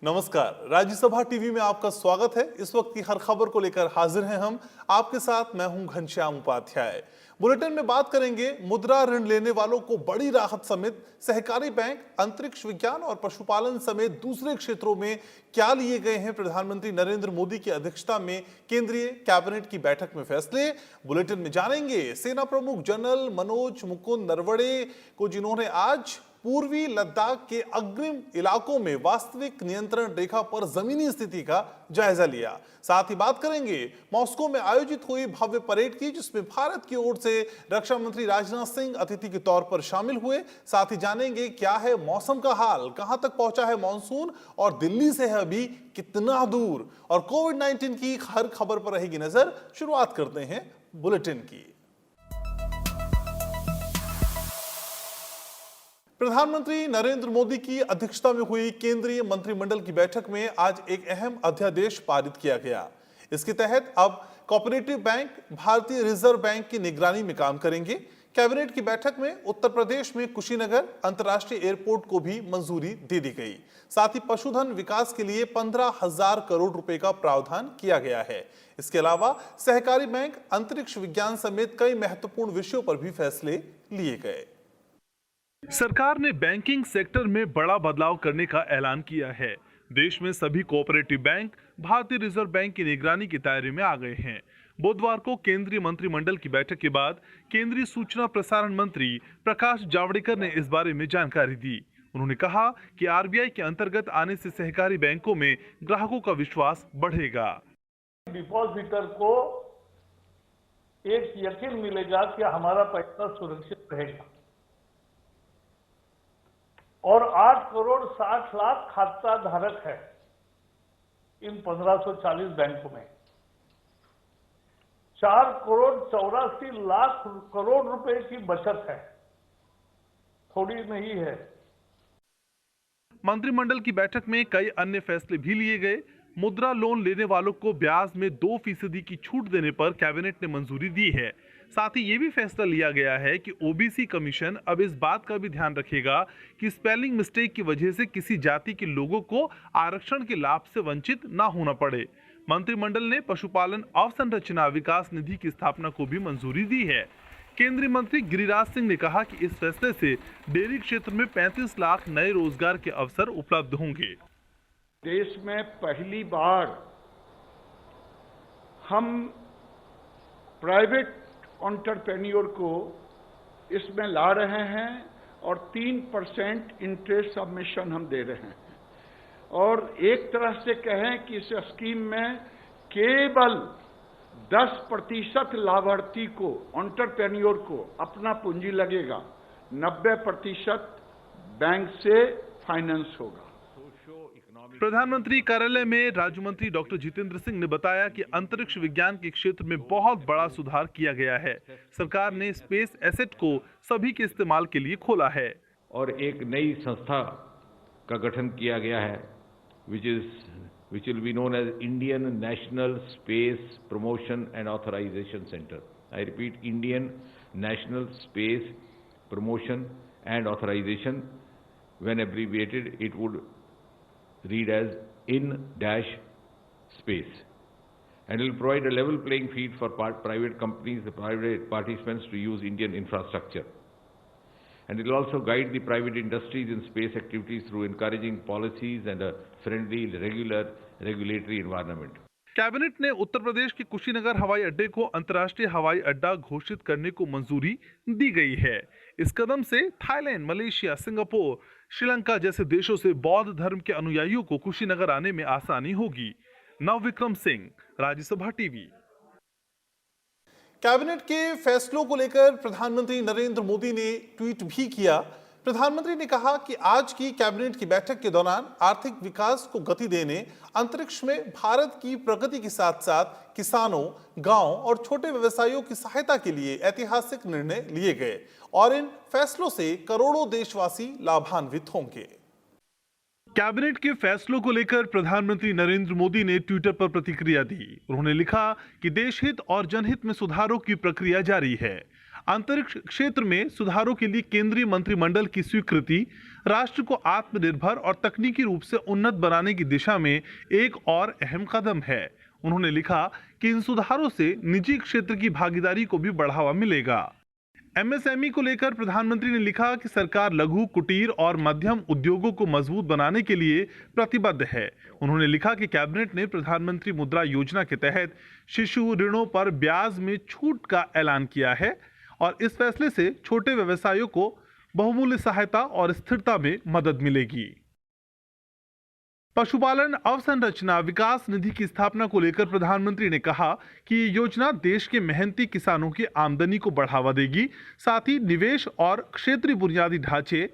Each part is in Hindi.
नमस्कार, राज्यसभा टीवी में आपका स्वागत है। इस वक्त की हर खबर को लेकर हाजिर हैं हम आपके साथ। मैं हूं घनश्याम उपाध्याय। बुलेटिन में बात करेंगे मुद्रा ऋण लेने वालों को बड़ी राहत समेत सहकारी बैंक, अंतरिक्ष विज्ञान और पशुपालन समेत दूसरे क्षेत्रों में क्या लिए गए हैं प्रधानमंत्री नरेंद्र मोदी की अध्यक्षता में केंद्रीय कैबिनेट की बैठक में फैसले। बुलेटिन में जानेंगे सेना प्रमुख जनरल मनोज मुकुंद नरवणे को, जिन्होंने आज पूर्वी लद्दाख के अग्रिम इलाकों में वास्तविक नियंत्रण रेखा पर जमीनी स्थिति का जायजा लिया। साथ ही बात करेंगे मॉस्को में आयोजित हुई भव्य परेड की, जिसमें भारत की ओर से रक्षा मंत्री राजनाथ सिंह अतिथि के तौर पर शामिल हुए। साथ ही जानेंगे क्या है मौसम का हाल, कहां तक पहुंचा है मॉनसून और दिल्ली से है अभी कितना दूर, और कोविड-19 की हर खबर पर रहेगी नजर। शुरुआत करते हैं बुलेटिन की। प्रधानमंत्री नरेंद्र मोदी की अध्यक्षता में हुई केंद्रीय मंत्रिमंडल की बैठक में आज एक अहम अध्यादेश पारित किया गया। इसके तहत अब कोऑपरेटिव बैंक भारतीय रिजर्व बैंक की निगरानी में काम करेंगे। कैबिनेट की बैठक में उत्तर प्रदेश में कुशीनगर अंतर्राष्ट्रीय एयरपोर्ट को भी मंजूरी दे दी गई। साथ ही पशुधन विकास के लिए 15,000 करोड़ रुपए का प्रावधान किया गया है। इसके अलावा सहकारी बैंक, अंतरिक्ष विज्ञान समेत कई महत्वपूर्ण विषयों पर भी फैसले लिए गए। सरकार ने बैंकिंग सेक्टर में बड़ा बदलाव करने का ऐलान किया है। देश में सभी कोऑपरेटिव बैंक भारतीय रिजर्व बैंक की निगरानी के दायरे में आ गए हैं। बुधवार को केंद्रीय मंत्रिमंडल की बैठक के बाद केंद्रीय सूचना प्रसारण मंत्री प्रकाश जावड़ेकर ने इस बारे में जानकारी दी। उन्होंने कहा कि आरबीआई के अंतर्गत आने से सहकारी बैंकों में ग्राहकों का विश्वास बढ़ेगा। डिपॉजिटर को एक यकीन मिलेगा कि हमारा पैसा सुरक्षित रहेगा, और 8 करोड़ 60 लाख खाता धारक है इन 1540 बैंकों में। 4 करोड़ 84 लाख करोड़ रुपए की बचत है, थोड़ी नहीं है। मंत्रिमंडल की बैठक में कई अन्य फैसले भी लिए गए। मुद्रा लोन लेने वालों को ब्याज में 2% की छूट देने पर कैबिनेट ने मंजूरी दी है। साथ ही ये भी फैसला लिया गया है कि ओबीसी कमीशन अब इस बात का भी ध्यान रखेगा कि स्पेलिंग मिस्टेक की वजह से किसी जाति के लोगों को आरक्षण के लाभ से वंचित न होना पड़े। मंत्रिमंडल ने पशुपालन अवसंरचना विकास निधि की स्थापना को भी मंजूरी दी है। केंद्रीय मंत्री गिरिराज सिंह ने कहा कि इस फैसले से डेयरी क्षेत्र में 35 लाख नए रोजगार के अवसर उपलब्ध होंगे। देश में पहली बार हम प्राइवेट एंटरप्रेन्योर को इसमें ला रहे हैं और 3% इंटरेस्ट सबमिशन हम दे रहे हैं, और एक तरह से कहें कि इस स्कीम में केवल 10% लाभार्थी को, एंटरप्रेन्योर को अपना पूंजी लगेगा, 90% बैंक से फाइनेंस होगा। प्रधानमंत्री कार्यालय में राज्य मंत्री डॉक्टर जितेंद्र सिंह ने बताया कि अंतरिक्ष विज्ञान के क्षेत्र में बहुत बड़ा सुधार किया गया है। सरकार ने स्पेस एसेट को सभी के इस्तेमाल के लिए खोला है और एक नई संस्था का गठन किया गया है, which will be known as Indian National Space Promotion and Authorization Center. I repeat, Indian National Space Promotion and Authorization. When abbreviated, it would read as in-space, and it will provide a level playing field for private companies, the private participants to use Indian infrastructure, and it will also guide the private industries in space activities through encouraging policies and a friendly, regular regulatory environment. Cabinet ने उत्तर प्रदेश के कुशीनगर हवाई अड्डे को अंतर्राष्ट्रीय हवाई अड्डा घोषित करने को मंजूरी दी गई है। इस कदम से थाईलैंड, मलेशिया, सिंगापुर, श्रीलंका जैसे देशों से बौद्ध धर्म के अनुयायियों को कुशीनगर आने में आसानी होगी। नवविक्रम सिंह, राज्यसभा टीवी। कैबिनेट के फैसलों को लेकर प्रधानमंत्री नरेंद्र मोदी ने ट्वीट भी किया। प्रधानमंत्री ने कहा कि आज की कैबिनेट की बैठक के दौरान आर्थिक विकास को गति देने, अंतरिक्ष में भारत की प्रगति के साथ साथ किसानों, गांव और छोटे व्यवसायियों की सहायता के लिए ऐतिहासिक निर्णय लिए गए, और इन फैसलों से करोड़ों देशवासी लाभान्वित होंगे। कैबिनेट के फैसलों को लेकर प्रधानमंत्री नरेंद्र मोदी ने ट्विटर पर प्रतिक्रिया दी। उन्होंने लिखा कि देशहित और जनहित में सुधारों की प्रक्रिया जारी है। अंतरिक्ष क्षेत्र में सुधारों के लिए केंद्रीय मंत्रिमंडल की स्वीकृति राष्ट्र को आत्मनिर्भर और तकनीकी रूप से उन्नत बनाने की दिशा में एक और अहम कदम है। उन्होंने लिखा कि इन सुधारों से निजी क्षेत्र की भागीदारी को भी बढ़ावा मिलेगा। एमएसएमई को लेकर प्रधानमंत्री ने लिखा कि सरकार लघु, कुटीर और मध्यम उद्योगों को मजबूत बनाने के लिए प्रतिबद्ध है। उन्होंने लिखा कि कैबिनेट ने प्रधानमंत्री मुद्रा योजना के तहत शिशु ऋणों पर ब्याज में छूट का ऐलान किया है और इस फैसले से छोटे व्यवसायों को बहुमूल्य सहायता और स्थिरता में मदद मिलेगी। पशुपालन अवसंरचना विकास निधि की स्थापना को लेकर प्रधानमंत्री ने कहा कि ये योजना देश के मेहनती किसानों की आमदनी को बढ़ावा देगी, साथ ही निवेश और क्षेत्रीय बुनियादी ढांचे,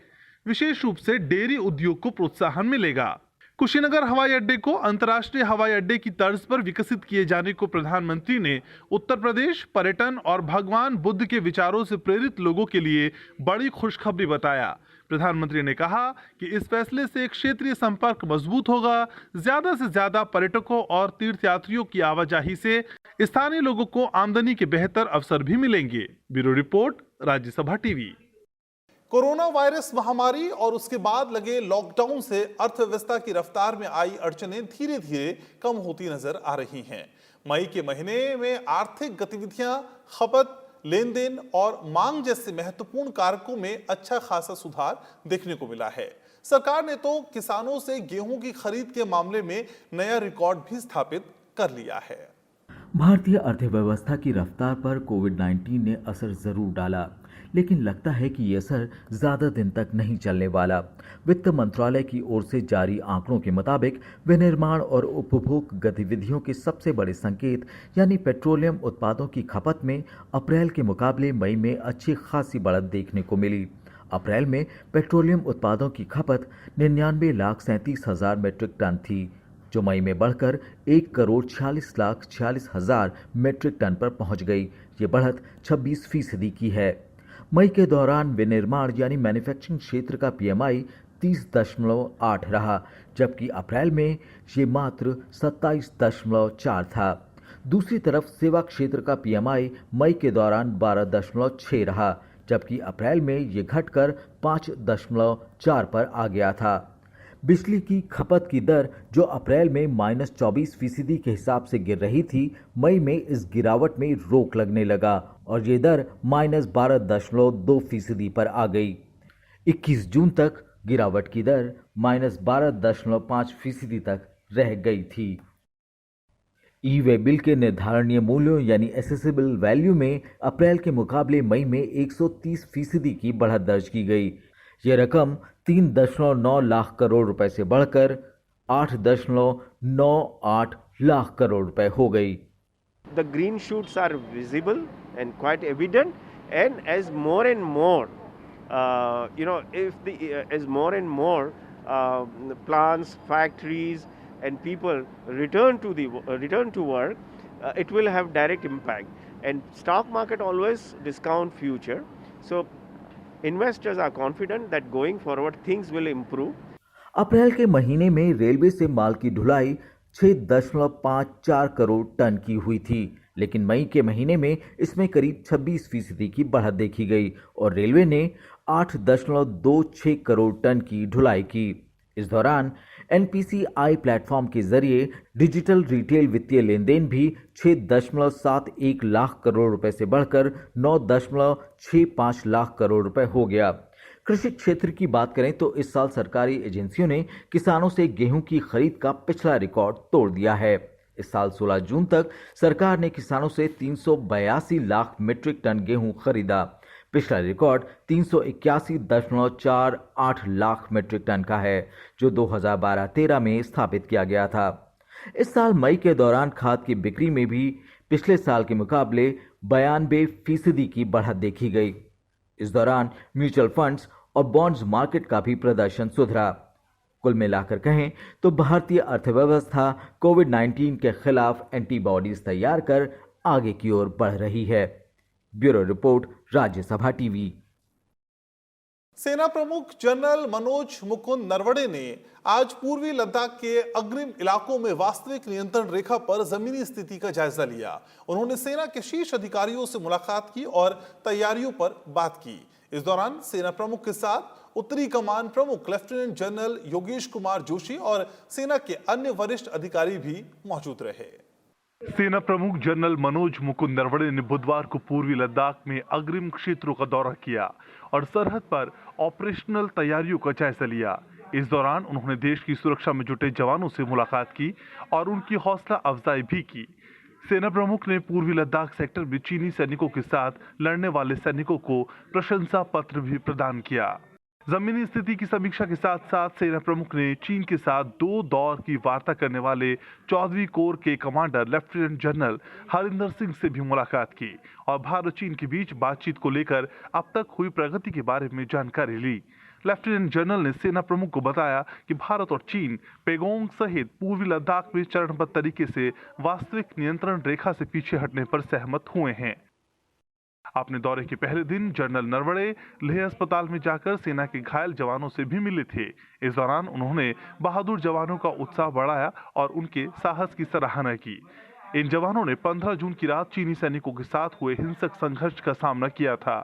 विशेष रूप से डेयरी उद्योग को प्रोत्साहन मिलेगा। कुशीनगर हवाई अड्डे को अंतर्राष्ट्रीय हवाई अड्डे की तर्ज पर विकसित किए जाने को प्रधानमंत्री ने उत्तर प्रदेश, पर्यटन और भगवान बुद्ध के विचारों से प्रेरित लोगों के लिए बड़ी खुशखबरी बताया। प्रधानमंत्री ने कहा कि इस फैसले से क्षेत्रीय संपर्क मजबूत होगा, ज्यादा से ज्यादा पर्यटकों और तीर्थयात्रियों की आवाजाही से स्थानीय लोगों को आमदनी के बेहतर अवसर भी मिलेंगे। Bureau report, Rajya Sabha TV. Corona virus महामारी और उसके बाद लगे लॉकडाउन से अर्थव्यवस्था की रफ्तार में आई अड़चनें धीरे धीरे कम होती नजर आ रही हैं। मई के महीने में आर्थिक गतिविधियां, खपत, लेन देन और मांग जैसे महत्वपूर्ण कारकों में अच्छा खासा सुधार देखने को मिला है। सरकार ने तो किसानों से गेहूं की खरीद के मामले में नया रिकॉर्ड भी स्थापित कर लिया है। भारतीय अर्थव्यवस्था की रफ्तार पर कोविड-19 ने असर जरूर डाला, लेकिन लगता है कि ये असर ज्यादा दिन तक नहीं चलने वाला। वित्त मंत्रालय की ओर से जारी आंकड़ों के मुताबिक विनिर्माण और उपभोग गतिविधियों के सबसे बड़े संकेत यानी पेट्रोलियम उत्पादों की खपत में अप्रैल के मुकाबले मई में अच्छी खासी बढ़त देखने को मिली। अप्रैल में पेट्रोलियम उत्पादों की खपत 99,37,000 मीट्रिक टन थी, जो मई में बढ़कर 1,46,46,000 मीट्रिक टन पर पहुंच गई। ये बढ़त 26% की है। मई के दौरान विनिर्माण यानी मैन्युफैक्चरिंग क्षेत्र का पीएमआई 30.8 रहा, जबकि अप्रैल में ये मात्र 27.4 था। दूसरी तरफ सेवा क्षेत्र का पीएमआई मई के दौरान 12.6 रहा, जबकि अप्रैल में ये घटकर 5.4 पर आ गया था। बिजली की खपत की दर जो अप्रैल में -24% के हिसाब से गिर रही थी, मई में इस गिरावट में रोक लगने लगा और ये दर -12.2% पर आ गई। 21 जून तक गिरावट की दर -12.5% तक रह गई थी। ई वे बिल के निर्धारणीय मूल्यों यानी एसेसिबल वैल्यू में अप्रैल के मुकाबले मई में 130% की बढ़त दर्ज की गई। ये रकम 3.9 लाख करोड़ रुपए से बढ़कर 8.98 लाख करोड़ रुपए हो गई। The green shoots are visible and quite evident, and as more and more, as more and more plants, factories, and people return to work, it will have direct impact. And stock market always discount future, so investors are confident that going forward things will improve. अप्रैल के महीने में रेलवे से माल की ढुलाई 6.54 करोड़ टन की हुई थी, लेकिन मई के महीने में इसमें करीब 26% की बढ़त देखी गई और रेलवे ने 8.26 करोड़ टन की ढुलाई की। इस दौरान एनपीसीआई प्लेटफॉर्म के जरिए डिजिटल रिटेल वित्तीय लेन देन भी 6.71 लाख करोड़ रुपए से बढ़कर 9.65 लाख करोड़ रुपए हो गया। कृषि क्षेत्र की बात करें तो इस साल सरकारी एजेंसियों ने किसानों से गेहूं की खरीद का पिछला रिकॉर्ड तोड़ दिया है। इस साल 16 जून तक सरकार ने किसानों से 382 लाख मीट्रिक टन गेहूं खरीदा। पिछला रिकॉर्ड 381.48 लाख मीट्रिक टन का है, जो 2012-13 में स्थापित किया गया था। इस साल मई के दौरान खाद की बिक्री में भी पिछले साल के मुकाबले 92% की बढ़त देखी गई। इस दौरान म्यूचुअल फंड्स और बॉन्ड्स मार्केट का भी प्रदर्शन सुधरा। कुल मिलाकर कहें तो भारतीय अर्थव्यवस्था कोविड-19 के खिलाफ एंटीबॉडीज तैयार कर आगे की ओर बढ़ रही है। Bureau report, Rajya Sabha TV. सेना प्रमुख जनरल मनोज मुकुंद नरवणे ने आज पूर्वी लद्दाख के अग्रिम इलाकों में वास्तविक नियंत्रण रेखा पर जमीनी स्थिति का जायजा लिया। उन्होंने सेना के शीर्ष अधिकारियों से मुलाकात की और तैयारियों पर बात की। इस दौरान सेना प्रमुख के साथ उत्तरी कमान प्रमुख लेफ्टिनेंट जनरल योगेश कुमार जोशी और सेना के अन्य वरिष्ठ अधिकारी भी मौजूद रहे। सेना प्रमुख जनरल मनोज मुकुंद नरवणे ने बुधवार को पूर्वी लद्दाख में अग्रिम क्षेत्रों का दौरा किया और सरहद पर ऑपरेशनल तैयारियों का जायजा लिया। इस दौरान उन्होंने देश की सुरक्षा में जुटे जवानों से मुलाकात की और उनकी हौसला अफजाई भी की। सेना प्रमुख ने पूर्वी लद्दाख सेक्टर में चीनी सैनिकों के साथ लड़ने वाले सैनिकों को प्रशंसा पत्र भी प्रदान किया। जमीनी स्थिति की समीक्षा के साथ साथ सेना प्रमुख ने चीन के साथ 2 दौर की वार्ता करने वाले 14वीं कोर के commander lieutenant general Harinder Singh से भी मुलाकात की और भारत चीन के बीच बातचीत को लेकर अब तक हुई प्रगति के बारे में जानकारी ली। लेफ्टिनेंट जनरल ने सेना प्रमुख को बताया कि भारत और चीन पेगोंग सहित पूर्वी लद्दाख में चरणबद्ध तरीके से वास्तविक नियंत्रण रेखा से पीछे हटने पर सहमत हुए हैं। अपने दौरे के पहले दिन जनरल नरवणे लेह अस्पताल में जाकर सेना के घायल जवानों से भी मिले थे। इस दौरान उन्होंने बहादुर जवानों का उत्साह बढ़ाया और उनके साहस की सराहना की। इन जवानों ने 15 जून की रात चीनी सैनिकों के साथ हुए हिंसक संघर्ष का सामना किया था।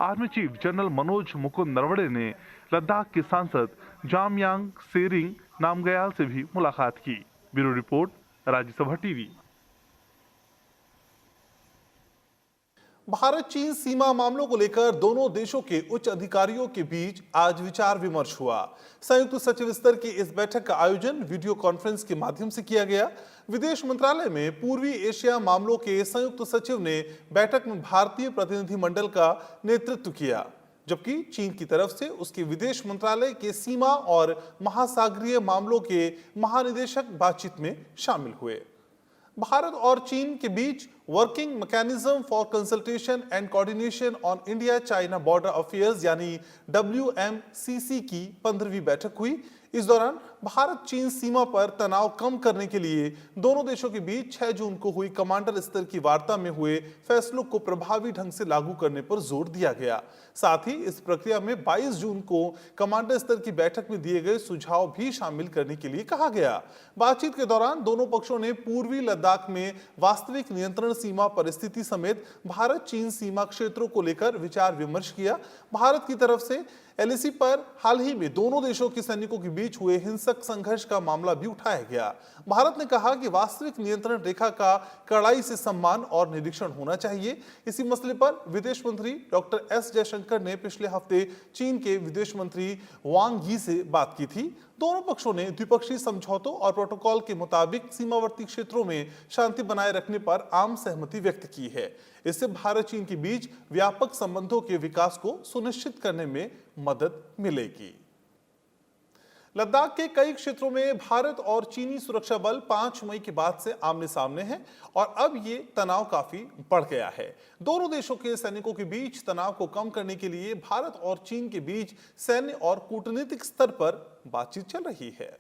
Army chief general Manoj Mukund Naravane ने लद्दाख के सांसद जामयांग सेरिंग नामग्याल से भी मुलाकात की। Bureau report, Rajya Sabha TV. Bharat चीन सीमा मामलों को लेकर दोनों देशों के उच्च अधिकारियों के बीच आज विचार विमर्श हुआ। संयुक्त सचिव स्तर की इस बैठक का आयोजन वीडियो कॉन्फ्रेंस के माध्यम से किया गया। विदेश मंत्रालय में पूर्वी एशिया मामलों के संयुक्त सचिव ने बैठक में भारतीय प्रतिनिधिमंडल का नेतृत्व किया, जबकि चीन की तरफ से उसके विदेश मंत्रालय के सीमा और महासागरीय मामलों के महानिदेशक बातचीत में शामिल हुए। भारत और चीन के बीच working mechanism for consultation and coordination on India China border affairs यानी WMCC की 15वीं बैठक हुई। इस दौरान भारत चीन सीमा पर तनाव कम करने के लिए दोनों देशों के बीच 6 जून को हुई कमांडर स्तर की वार्ता में हुए फैसलों को प्रभावी ढंग से लागू करने पर जोर दिया गया। साथ ही इस प्रक्रिया में 22 जून को कमांडर स्तर की बैठक में दिए गए सुझाव भी शामिल करने के लिए कहा गया। बातचीत के दौरान दोनों पक्षों ने पूर्वी लद्दाख में वास्तविक नियंत्रण सीमा परिस्थिति समेत भारत चीन सीमा क्षेत्रों को लेकर विचार विमर्श किया। भारत की तरफ से LAC पर हाल ही में दोनों देशों के सैनिकों के बीच हुए हिंसक संघर्ष का मामला भी उठाया गया। भारत ने कहा कि वास्तविक नियंत्रण रेखा का कड़ाई से सम्मान और निरीक्षण होना चाहिए। इसी मसले पर विदेश मंत्री डॉक्टर S जयशंकर ने पिछले हफ्ते चीन के विदेश मंत्री वांग यी से बात की थी। दोनों पक्षों ने द्विपक्षीय समझौतों और प्रोटोकॉल के मुताबिक सीमावर्ती क्षेत्रों में शांति बनाए रखने पर आम सहमति व्यक्त की है। इससे भारत चीन के बीच व्यापक संबंधों के विकास को सुनिश्चित करने में मदद मिलेगी। लद्दाख के कई क्षेत्रों में भारत और चीनी सुरक्षा बल 5 मई के बाद से आमने सामने हैं और अब ये तनाव काफी बढ़ गया है। दोनों देशों के सैनिकों के बीच तनाव को कम करने के लिए भारत और चीन के बीच सैन्य और कूटनीतिक स्तर पर बातचीत चल रही है।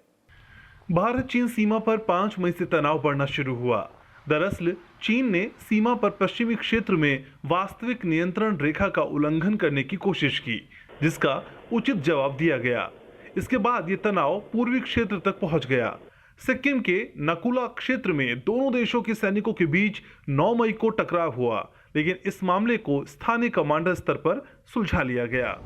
भारत चीन सीमा पर 5 मई से तनाव बढ़ना शुरू हुआ। दरअसल चीन ने सीमा पर पश्चिमी क्षेत्र में वास्तविक नियंत्रण रेखा का उल्लंघन करने की कोशिश की, जिसका उचित जवाब दिया गया। इसके बाद ये तनाव पूर्वी क्षेत्र तक पहुंच गया। सिक्किम के नकुला क्षेत्र में दोनों देशों के सैनिकों के बीच 9 मई को टकराव हुआ, लेकिन इस मामले को स्थानीय कमांडर स्तर पर सुलझा लिया गया।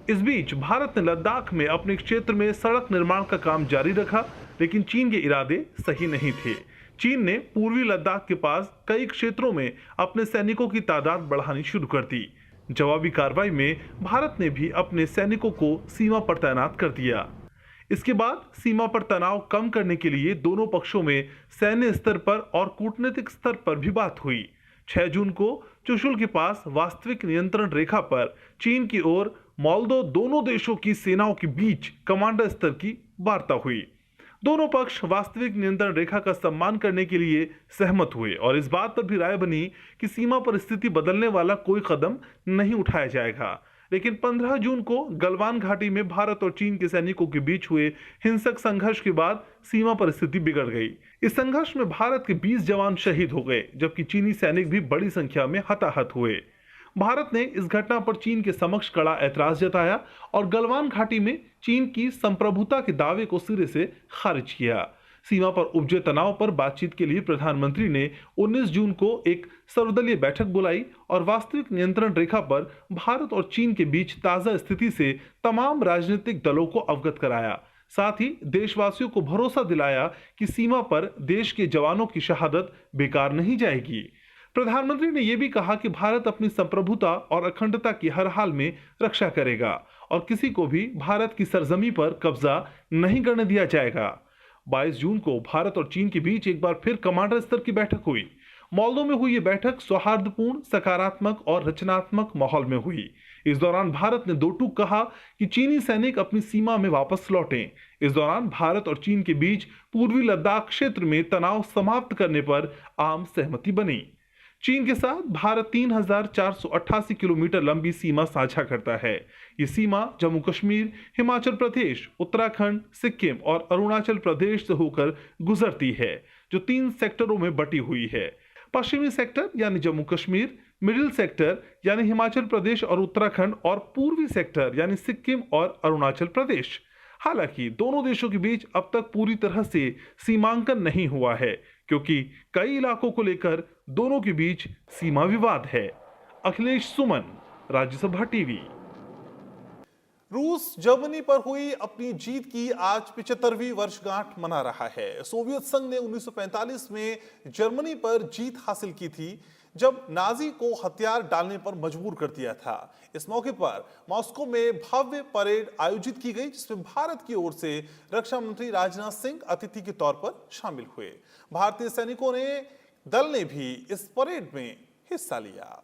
इस बीच भारत ने लद्दाख में अपने क्षेत्र में सड़क निर्माण का काम जारी रखा, लेकिन चीन के इरादे सही नहीं थे। चीन ने पूर्वी लद्दाख के पास कई क्षेत्रों में अपने सैनिकों की तादाद बढ़ानी शुरू कर दी। जवाबी कार्रवाई में भारत ने भी अपने सैनिकों को सीमा पर तैनात कर दिया। इसके बाद सीमा पर तनाव कम करने के लिए दोनों पक्षों में सैन्य स्तर पर और कूटनीतिक स्तर पर भी बात हुई। 6 जून को चुशुल के पास वास्तविक नियंत्रण रेखा पर चीन की ओर मोल्दो दोनों देशों की सेनाओं के बीच कमांडर स्तर की वार्ता हुई। दोनों पक्ष वास्तविक नियंत्रण रेखा का सम्मान करने के लिए सहमत हुए और इस बात पर भी राय बनी कि सीमा पर स्थिति बदलने वाला कोई कदम नहीं उठाया जाएगा। लेकिन 15 जून को गलवान घाटी में भारत और चीन के सैनिकों के बीच हुए हिंसक संघर्ष के बाद सीमा पर स्थिति बिगड़ गई। इस संघर्ष में भारत के 20 जवान शहीद हो गए, जबकि चीनी सैनिक भी बड़ी संख्या में हताहत हुए। भारत ने इस घटना पर चीन के समक्ष कड़ा ऐतराज जताया और गलवान घाटी में चीन की संप्रभुता के दावे को सिरे से खारिज किया। सीमा पर उपजे तनाव पर बातचीत के लिए प्रधानमंत्री ने 19 जून को एक सर्वदलीय बैठक बुलाई और वास्तविक नियंत्रण रेखा पर भारत और चीन के बीच ताजा स्थिति से तमाम राजनीतिक दलों को अवगत कराया। साथ ही देशवासियों को भरोसा दिलाया कि सीमा पर देश के जवानों की शहादत बेकार नहीं जाएगी। प्रधानमंत्री ने यह भी कहा कि भारत अपनी संप्रभुता और अखंडता की हर हाल में रक्षा करेगा और किसी को भी भारत की सरजमी पर कब्जा नहीं करने दिया जाएगा। 22 जून को भारत और चीन के बीच एक बार फिर कमांडर स्तर की बैठक हुई। मॉल्दो में हुई ये बैठक सौहार्दपूर्ण, सकारात्मक और रचनात्मक माहौल में हुई। इस दौरान भारत ने दो टूक कहा कि चीनी सैनिक अपनी सीमा में वापस लौटें। इस दौरान भारत और चीन के बीच पूर्वी लद्दाख क्षेत्र में तनाव समाप्त करने पर आम सहमति बनी। चीन के साथ भारत 3,488 किलोमीटर लंबी सीमा साझा करता है। ये सीमा जम्मू कश्मीर, हिमाचल प्रदेश, उत्तराखंड, सिक्किम और अरुणाचल प्रदेश से होकर गुजरती है, जो 3 सेक्टरों में बटी हुई है। पश्चिमी सेक्टर यानी जम्मू कश्मीर, मिडिल सेक्टर यानी हिमाचल प्रदेश और उत्तराखंड और पूर्वी सेक्टर यानी सिक्किम और अरुणाचल प्रदेश। हालांकि दोनों देशों के बीच अब तक पूरी तरह से सीमांकन नहीं हुआ है, क्योंकि कई इलाकों को लेकर दोनों के बीच सीमा विवाद है। अखिलेश सुमन, राज्यसभा टीवी। रूस जर्मनी पर हुई अपनी जीत की आज 75वीं वर्षगांठ मना रहा है। सोवियत संघ ने 1945 में जर्मनी पर जीत हासिल की थी, जब नाजी को हथियार डालने पर मजबूर कर दिया था। इस मौके पर मॉस्को में भव्य परेड आयोजित की गई, जिसमें भारत की ओर से रक्षा मंत्री राजनाथ सिंह अतिथि के तौर पर शामिल हुए। भारतीय सैनिकों ने दल ने भी इस परेड में हिस्सा लिया।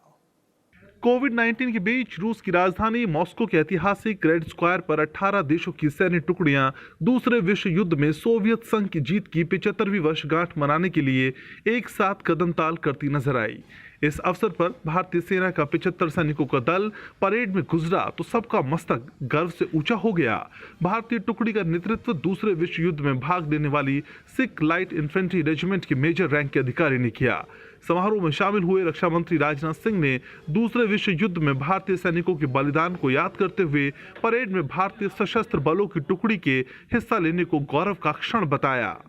कोविड-19 के बीच रूस की राजधानी मॉस्को के ऐतिहासिक रेड स्क्वायर पर 18 देशों की सैन्य टुकड़ियां दूसरे विश्व युद्ध में सोवियत संघ की जीत की 75वीं वर्षगांठ मनाने के लिए एक साथ कदम ताल करती नजर आई। इस अवसर पर भारतीय सेना का 75 सैनिकों का दल परेड में गुजरा तो सबका मस्तक गर्व से ऊंचा हो गया। भारतीय टुकड़ी का नेतृत्व दूसरे विश्व युद्ध में भाग लेने वाली सिख लाइट इन्फेंट्री रेजिमेंट के मेजर रैंक के अधिकारी ने किया। समारोह में शामिल हुए रक्षा मंत्री राजनाथ सिंह ने दूसरे विश्व युद्ध में भारतीय सैनिकों के बलिदान को याद करते हुए परेड में भारतीय सशस्त्र बलों की टुकड़ी के हिस्सा लेने को गौरव का क्षण बताया।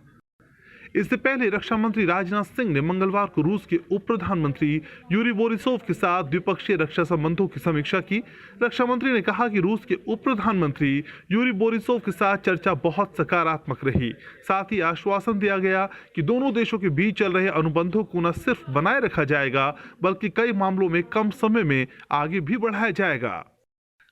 इससे पहले रक्षा मंत्री राजनाथ सिंह ने मंगलवार को रूस के उप प्रधानमंत्री यूरी बोरिसोव के साथ द्विपक्षीय रक्षा संबंधों की समीक्षा की। रक्षा मंत्री ने कहा कि रूस के उप प्रधानमंत्री यूरी बोरिसोव के साथ चर्चा बहुत सकारात्मक रही। साथ ही आश्वासन दिया गया कि दोनों देशों के बीच चल रहे अनुबंधों को न सिर्फ बनाए रखा जाएगा, बल्कि कई मामलों में कम समय में आगे भी बढ़ाया जाएगा।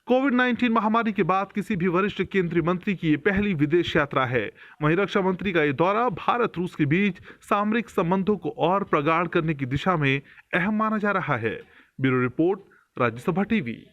कोविड-19 महामारी के बाद किसी भी वरिष्ठ केंद्रीय मंत्री की ये पहली विदेश यात्रा है। वहीं रक्षा मंत्री का ये दौरा भारत रूस के बीच सामरिक संबंधों को और प्रगाढ़ करने की दिशा में अहम माना जा रहा है। Bureau report, Rajya Sabha TV.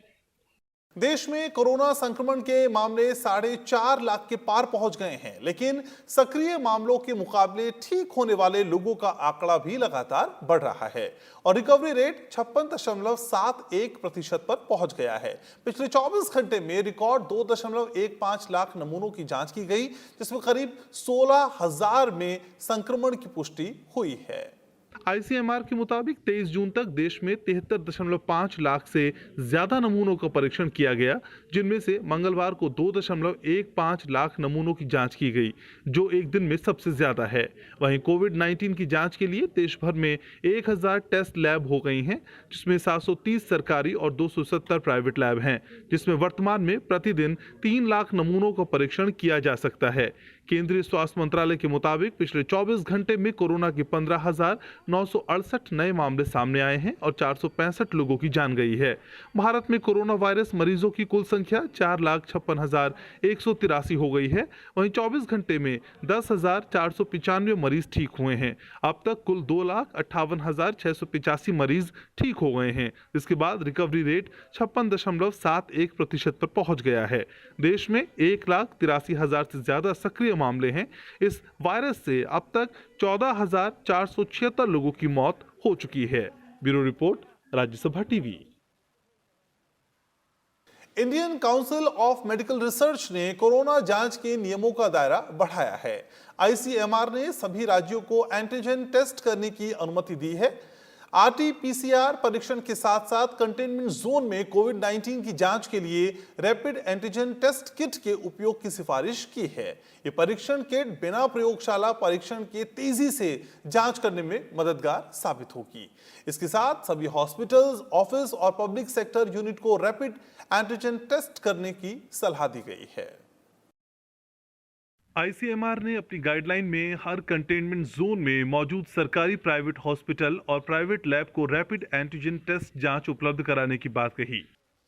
देश में कोरोना संक्रमण के मामले 4.5 लाख के पार पहुंच गए हैं, लेकिन सक्रिय मामलों के मुकाबले ठीक होने वाले लोगों का आंकड़ा भी लगातार बढ़ रहा है और रिकवरी रेट 56.71% पर पहुंच गया है। पिछले 24 घंटे में रिकॉर्ड 2.15 लाख नमूनों की जांच की गई, जिसमें करीब 16,000 में संक्रमण की पुष्टि हुई है। आईसीएमआर के मुताबिक 23 जून तक देश में 73.5 लाख से ज्यादा नमूनों का परीक्षण किया गया, जिनमें से मंगलवार को 2.15 लाख नमूनों की जांच की गई, जो एक दिन में सबसे ज्यादा है। वहीं कोविड-19 की जांच के लिए देश भर में 1000 टेस्ट लैब हो गई हैं, जिसमें 730 सरकारी और 270 प्राइवेट लैब हैं, जिसमें वर्तमान में प्रतिदिन 3 लाख नमूनों का परीक्षण किया जा सकता है। केंद्रीय स्वास्थ्य मंत्रालय के मुताबिक पिछले 24 घंटे में कोरोना के 15,968 नए मामले सामने आए हैं और 465 लोगों की जान गई है। भारत में कोरोना वायरस मरीजों की कुल संख्या 4,56,183 हो गई है। वहीं 24 घंटे में 10,495 मरीज ठीक हुए हैं। अब तक कुल 2,58,685 मरीज ठीक हो गए हैं, जिसके बाद रिकवरी रेट 56.71% पर पहुंच गया है। देश में 1,83,000 से ज्यादा सक्रिय मामले हैं। इस वायरस से अब तक 14,476 लोगों की मौत हो चुकी है। Bureau report, Rajya Sabha TV. Indian council of medical research ने कोरोना जांच के नियमों का दायरा बढ़ाया है। आईसीएमआर ने सभी राज्यों को एंटीजन टेस्ट करने की अनुमति दी है। आरटी-पीसीआर परीक्षण के साथ साथ कंटेनमेंट जोन में कोविड-19 की जांच के लिए रैपिड एंटीजन टेस्ट किट के उपयोग की सिफारिश की है। ये परीक्षण किट बिना प्रयोगशाला परीक्षण के तेजी से जांच करने में मददगार साबित होगी। इसके साथ सभी हॉस्पिटल्स, ऑफिस और पब्लिक सेक्टर यूनिट को रैपिड एंटीजन टेस्ट करने की सलाह दी गई है। आईसीएमआर ने अपनी गाइडलाइन में हर कंटेनमेंट जोन में मौजूद सरकारी प्राइवेट हॉस्पिटल और प्राइवेट लैब को रैपिड एंटीजन टेस्ट जांच उपलब्ध कराने की बात कही।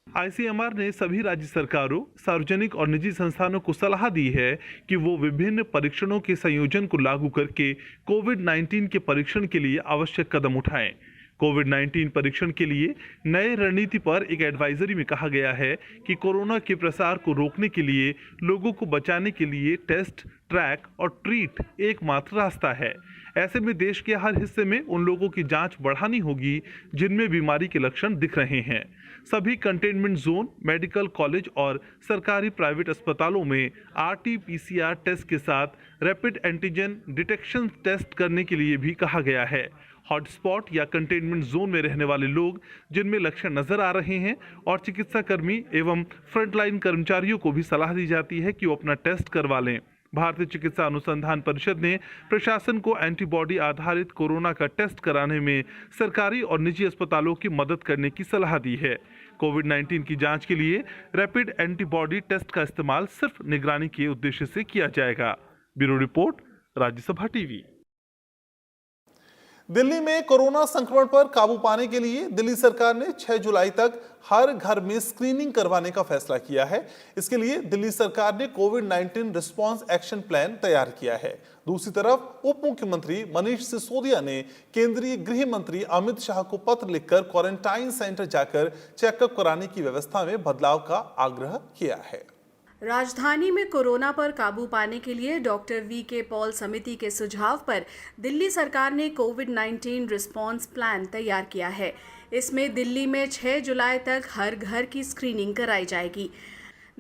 आईसीएमआर ने सभी राज्य सरकारों, सार्वजनिक और निजी संस्थानों को सलाह दी है कि वो विभिन्न परीक्षणों के संयोजन को लागू करके कोविड-19 के परीक्षण के लिए आवश्यक कदम उठाएं। कोविड-19 परीक्षण के लिए नए रणनीति पर एक एडवाइजरी में कहा गया है कि कोरोना के प्रसार को रोकने के लिए लोगों को बचाने के लिए टेस्ट, ट्रैक और ट्रीट एकमात्र रास्ता है। ऐसे में देश के हर हिस्से में उन लोगों की जांच बढ़ानी होगी जिनमें बीमारी के लक्षण दिख रहे हैं। सभी कंटेनमेंट जोन, मेडिकल कॉलेज और सरकारी प्राइवेट अस्पतालों में आरटी-पीसीआर टेस्ट के साथ रैपिड एंटीजन डिटेक्शन टेस्ट करने के लिए भी कहा गया है। हॉटस्पॉट या कंटेनमेंट जोन में रहने वाले लोग जिनमें लक्षण नजर आ रहे हैं और चिकित्सा कर्मी एवं फ्रंटलाइन कर्मचारियों को भी सलाह दी जाती है कि वो अपना टेस्ट करवा लें। भारतीय चिकित्सा अनुसंधान परिषद ने प्रशासन को एंटीबॉडी आधारित कोरोना का टेस्ट कराने में सरकारी और निजी अस्पतालों की मदद करने की सलाह दी है। कोविड-19 की जांच के लिए रैपिड एंटीबॉडी टेस्ट का इस्तेमाल सिर्फ निगरानी के उद्देश्य से किया जाएगा। Bureau report, Rajya Sabha TV. Delhi में कोरोना संक्रमण पर काबू पाने के लिए दिल्ली सरकार ने 6 जुलाई तक हर घर में स्क्रीनिंग करवाने का फैसला किया है। इसके लिए दिल्ली सरकार ने कोविड-19 रिस्पांस एक्शन प्लान तैयार किया है। दूसरी तरफ उप मुख्यमंत्री मनीष सिसोदिया ने केंद्रीय गृह मंत्री अमित शाह को पत्र लिखकर क्वारंटाइन सेंटर जाकर चेकअप कराने की व्यवस्था में बदलाव का आग्रह किया है। राजधानी में कोरोना पर काबू पाने के लिए डॉक्टर वी.के. पॉल समिति के सुझाव पर दिल्ली सरकार ने कोविड-19 रिस्पांस प्लान तैयार किया है। इसमें दिल्ली में 6 जुलाई तक हर घर की स्क्रीनिंग कराई जाएगी।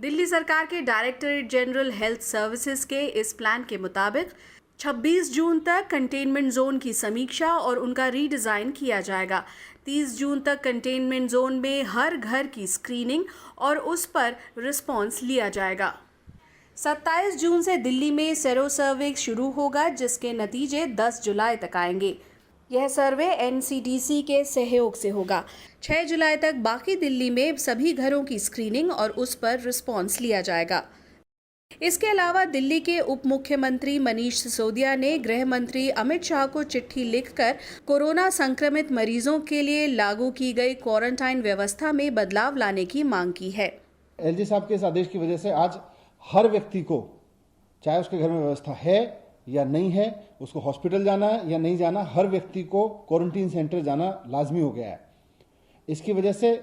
दिल्ली सरकार के डायरेक्टरेट जनरल हेल्थ सर्विसेज के इस प्लान के मुताबिक 26 जून तक कंटेनमेंट जोन की समीक्षा और उनका रीडिज़ाइन किया जाएगा। 30 जून तक कंटेनमेंट जोन में हर घर की स्क्रीनिंग और उस पर रिस्पॉन्स लिया जाएगा। 27 जून से दिल्ली में सेरो सर्वे शुरू होगा, जिसके नतीजे 10 जुलाई तक आएंगे। यह सर्वे एनसीडीसी के सहयोग से होगा। 6 जुलाई तक बाकी दिल्ली में सभी घरों की स्क्रीनिंग और उस पर रिस्पॉन्स लिया जाएगा। इसके अलावा दिल्ली के उप मुख्यमंत्री मनीष सिसोदिया ने गृह मंत्री अमित शाह को चिट्ठी लिखकर कोरोना संक्रमित मरीजों के लिए लागू की गई क्वारंटाइन व्यवस्था में बदलाव लाने की मांग की है। एलजी साहब के इस आदेश की वजह से आज हर व्यक्ति को, चाहे उसके घर में व्यवस्था है या नहीं है, उसको हॉस्पिटल जाना या नहीं जाना, हर व्यक्ति को क्वारंटीन सेंटर जाना लाजमी हो गया है। इसकी वजह से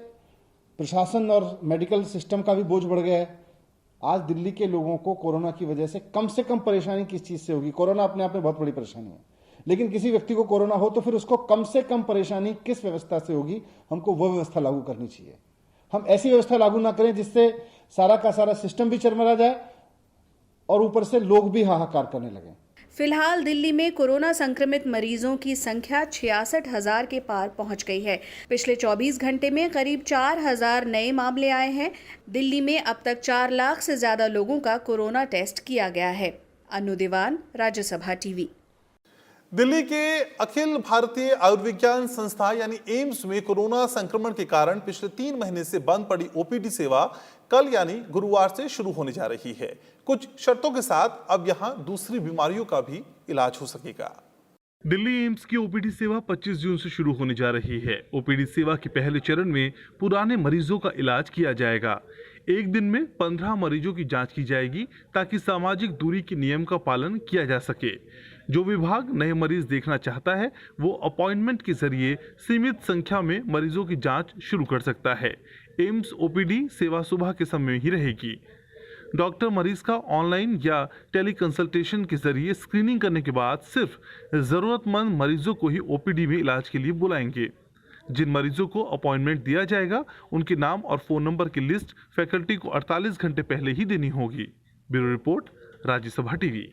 प्रशासन और मेडिकल सिस्टम का भी बोझ बढ़ गया है। आज दिल्ली के लोगों को कोरोना की वजह से कम परेशानी किस चीज से होगी? कोरोना अपने आप में बहुत बड़ी परेशानी है, लेकिन किसी व्यक्ति को कोरोना हो तो फिर उसको कम से कम परेशानी किस व्यवस्था से होगी? हमको वो व्यवस्था लागू करनी चाहिए। हम ऐसी व्यवस्था लागू ना करें जिससे सारा का सारा सिस्टम भी चरमरा जाए और ऊपर से लोग भी हाहाकार करने लगे। फिलहाल दिल्ली में कोरोना संक्रमित मरीजों की संख्या 66,000 के पार पहुंच गई है। पिछले 24 घंटे में करीब 4,000 नए मामले आए हैं। दिल्ली में अब तक 4 लाख से ज्यादा लोगों का कोरोना टेस्ट किया गया है। अनु दीवान, राज्यसभा टीवी। दिल्ली के अखिल भारतीय आयुर्विज्ञान संस्था यानी एम्स में कोरोना संक्रमण के कारण पिछले 3 महीने से बंद पड़ी ओपीडी सेवा कल यानी गुरुवार से शुरू होने जा रही है। कुछ शर्तों के साथ अब यहां दूसरी बीमारियों का भी इलाज हो सकेगा। दिल्ली एम्स की ओपीडी सेवा 25 जून से शुरू होने जा रही है। ओपीडी सेवा के पहले चरण में पुराने मरीजों का इलाज किया जाएगा। एक दिन में 15 मरीजों की जांच की जाएगी ताकि सामाजिक दूरी के नियम का पालन किया जा सके। जो विभाग नए मरीज देखना चाहता है वो अपॉइंटमेंट के जरिए सीमित संख्या में मरीजों की जांच शुरू कर सकता है। एम्स ओपीडी सेवा सुबह के समय ही रहेगी। डॉक्टर मरीज का ऑनलाइन या टेली कंसल्टेशन के जरिए स्क्रीनिंग करने के बाद सिर्फ जरूरतमंद मरीजों को ही ओपीडी में इलाज के लिए बुलाएंगे। जिन मरीजों को अपॉइंटमेंट दिया जाएगा उनके नाम और फोन नंबर की लिस्ट फैकल्टी को 48 घंटे पहले ही देनी होगी। Bureau report, Rajya Sabha TV.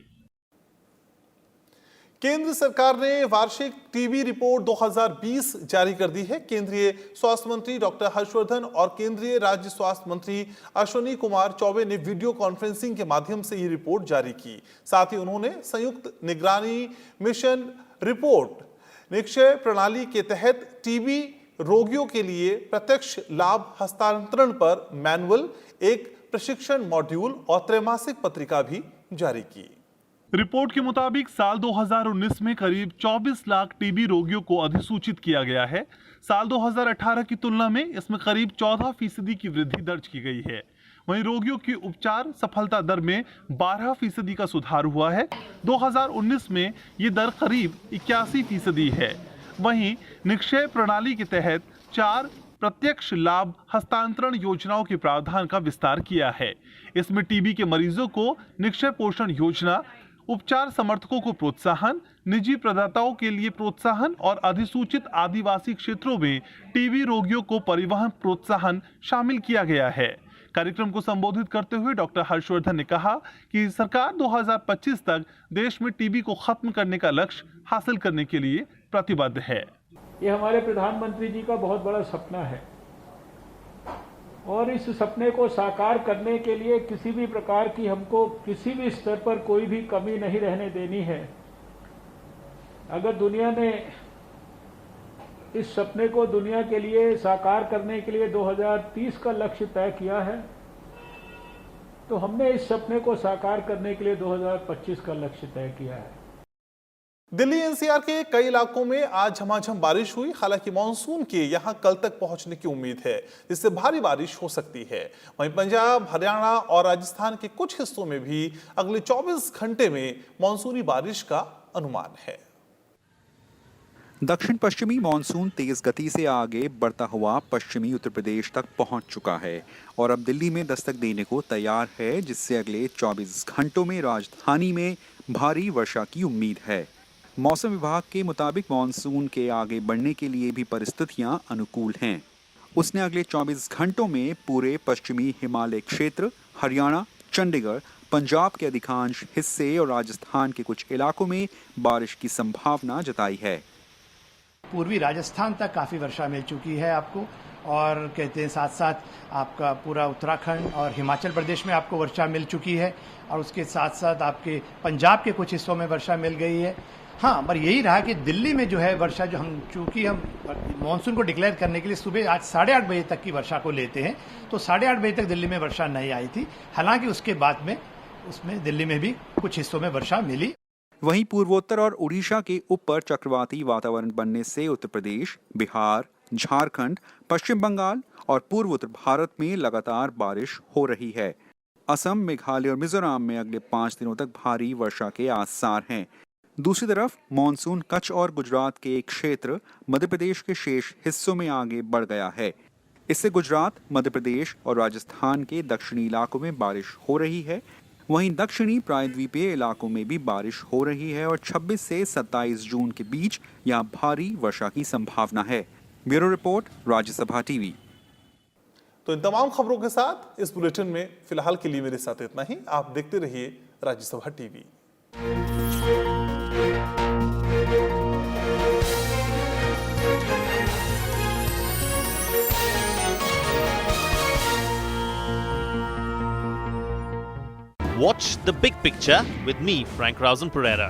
केंद्र सरकार ने वार्षिक टीबी रिपोर्ट 2020 जारी कर दी है। केंद्रीय स्वास्थ्य मंत्री डॉक्टर हर्षवर्धन और केंद्रीय राज्य स्वास्थ्य मंत्री अश्विनी कुमार चौबे ने वीडियो कॉन्फ्रेंसिंग के माध्यम से ये रिपोर्ट जारी की। साथ ही उन्होंने संयुक्त निगरानी मिशन रिपोर्ट निक्षय प्रणाली के तहत टीबी रोगियों के लिए प्रत्यक्ष लाभ हस्तांतरण पर मैनुअल, एक प्रशिक्षण मॉड्यूल और त्रैमासिक पत्रिका भी जारी की। रिपोर्ट के मुताबिक साल 2019 में करीब 24 लाख टीबी रोगियों को अधिसूचित किया गया है। साल 2018 की तुलना में इसमें करीब 14% की वृद्धि दर्ज की गई है। वहीं रोगियों की उपचार सफलता दर में 12% का सुधार हुआ है। 2019 में ये दर करीब 81% है। वहीं निक्षय प्रणाली के तहत 4 प्रत्यक्ष लाभ हस्तांतरण योजनाओं के प्रावधान का विस्तार किया है। इसमें टीबी के मरीजों को निक्षय पोषण योजना, उपचार समर्थकों को प्रोत्साहन, निजी प्रदाताओं के लिए प्रोत्साहन और अधिसूचित आदिवासी क्षेत्रों में टीबी रोगियों को परिवहन प्रोत्साहन शामिल किया गया है। कार्यक्रम को संबोधित करते हुए डॉक्टर हर्षवर्धन ने कहा कि सरकार 2025 तक देश में टीबी को खत्म करने का लक्ष्य हासिल करने के लिए प्रतिबद्ध है। ये हमारे प्रधानमंत्री जी का बहुत बड़ा सपना है और इस सपने को साकार करने के लिए किसी भी प्रकार की हमको किसी भी स्तर पर कोई भी कमी नहीं रहने देनी है। अगर दुनिया ने इस सपने को दुनिया के लिए साकार करने के लिए 2030 का लक्ष्य तय किया है, तो हमने इस सपने को साकार करने के लिए 2025 का लक्ष्य तय किया है। दिल्ली एनसीआर के कई इलाकों में आज झमाझम बारिश हुई। हालांकि मानसून के यहां कल तक पहुंचने की उम्मीद है, जिससे भारी बारिश हो सकती है। वहीं पंजाब, हरियाणा और राजस्थान के कुछ हिस्सों में भी अगले 24 घंटे में मानसूनी बारिश का अनुमान है। दक्षिण पश्चिमी मानसून तेज गति से आगे बढ़ता हुआ पश्चिमी उत्तर प्रदेश तक पहुंच चुका है और अब दिल्ली में दस्तक देने को तैयार है, जिससे अगले 24 घंटों में राजधानी में भारी वर्षा की उम्मीद है। मौसम विभाग के मुताबिक मानसून के आगे बढ़ने के लिए भी परिस्थितियां अनुकूल हैं। उसने अगले 24 घंटों में पूरे पश्चिमी हिमालय क्षेत्र, हरियाणा, चंडीगढ़, पंजाब के अधिकांश हिस्से और राजस्थान के कुछ इलाकों में बारिश की संभावना जताई है। पूर्वी राजस्थान तक काफ़ी वर्षा मिल चुकी है आपको, और कहते हैं साथ साथ आपका पूरा उत्तराखंड और हिमाचल प्रदेश में आपको वर्षा मिल चुकी है, और उसके साथ साथ आपके पंजाब के कुछ हिस्सों में वर्षा मिल गई है। हाँ, पर यही रहा कि दिल्ली में जो है वर्षा, जो चूंकि हम मानसून को डिक्लेयर करने के लिए सुबह आज 8:30 बजे तक की वर्षा को लेते हैं, तो 8:30 बजे तक दिल्ली में वर्षा नहीं आई थी। हालांकि उसके बाद में उसमें दिल्ली में भी कुछ हिस्सों में वर्षा मिली। वहीं पूर्वोत्तर और उड़ीसा के ऊपर चक्रवाती वातावरण बनने से उत्तर प्रदेश, बिहार, झारखंड, पश्चिम बंगाल और पूर्व उत्तर भारत में लगातार बारिश हो रही है। असम, मेघालय और मिजोरम में अगले 5 दिनों तक भारी वर्षा के आसार हैं। दूसरी तरफ मानसून कच्छ और गुजरात के एक क्षेत्र मध्य प्रदेश के शेष हिस्सों में आगे बढ़ गया है। इससे गुजरात, मध्य प्रदेश और राजस्थान के दक्षिणी इलाकों में बारिश हो रही है। वहीं दक्षिणी प्रायद्वीपीय इलाकों में भी बारिश हो रही है और 26 से 27 जून के बीच यहां भारी वर्षा की संभावना है। Bureau report, Rajya Sabha TV. तो इन तमाम खबरों के साथ इस बुलेटिन में फिलहाल के लिए मेरे साथ इतना ही। आप देखते रहिए Rajya Sabha TV. Watch the big picture with me, Frank Rausen Pereira.